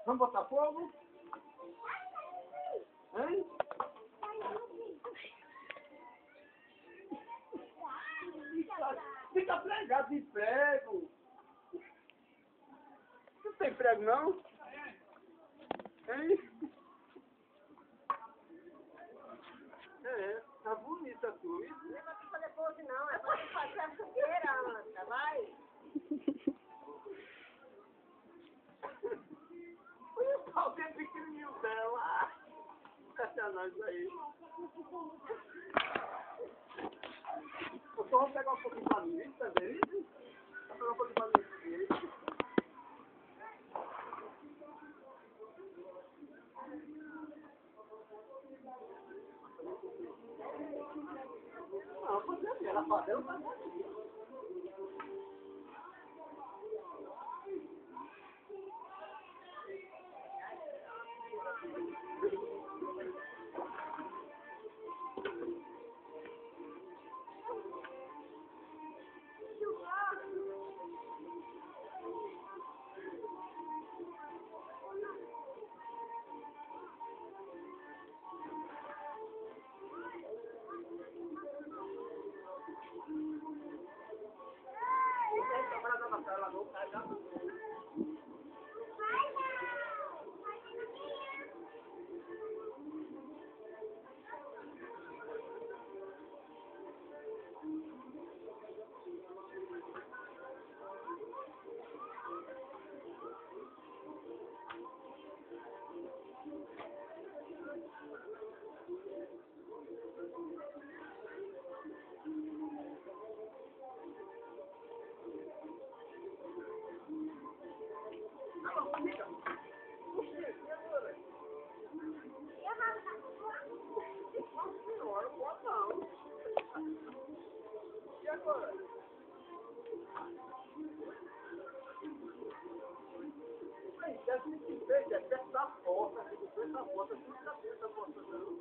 Vamos botar fogo? Hein? Fica pregado de prego. Não tem prego não? Hein? É, tá bonita a tua. Não é pra tu fazer pose não, é pra tu fazer a fogueira, Anta, vai. Olha o pau bem pequenininho dela. Sacanagem aí. Eu só vou pegar um pouquinho pra mim também. Vou pegar um pouquinho pra mim. Não, pode ser, ela faz, ela faz. E agora? Aí, deve me ver, deve perto da porta, deve perto da porta, não fica perto da porta, não.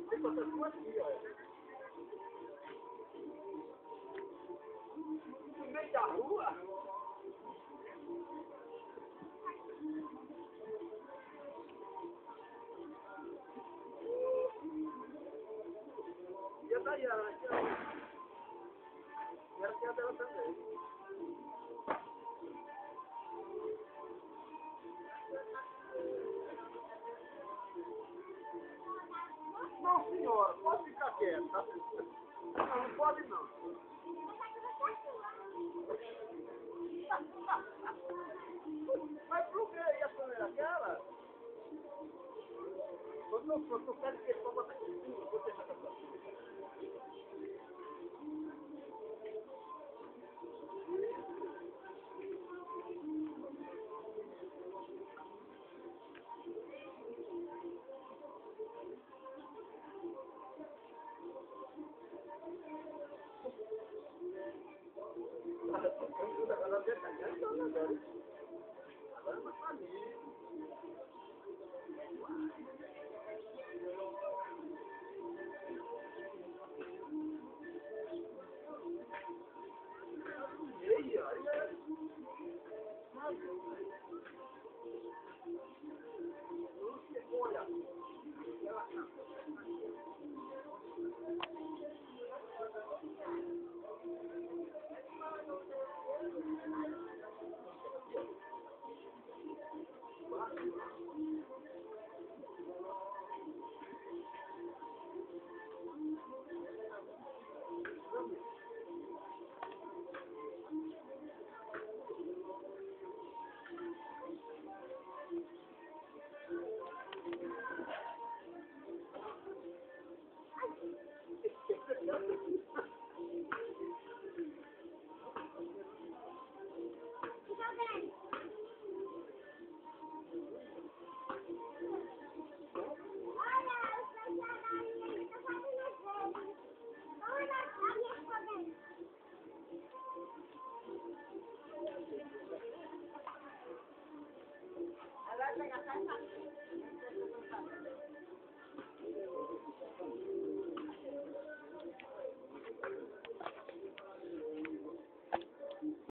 Tem que botar tudo aqui, olha. No meio da rua? E a Dayana, né? E ela tem a dela também. Não, senhora, pode ficar quieta. Não, não pode não. Mas por que aí a câmera aquela? Eu quero que ele botar aqui em cima, vou deixar pra você. Agora é uma família.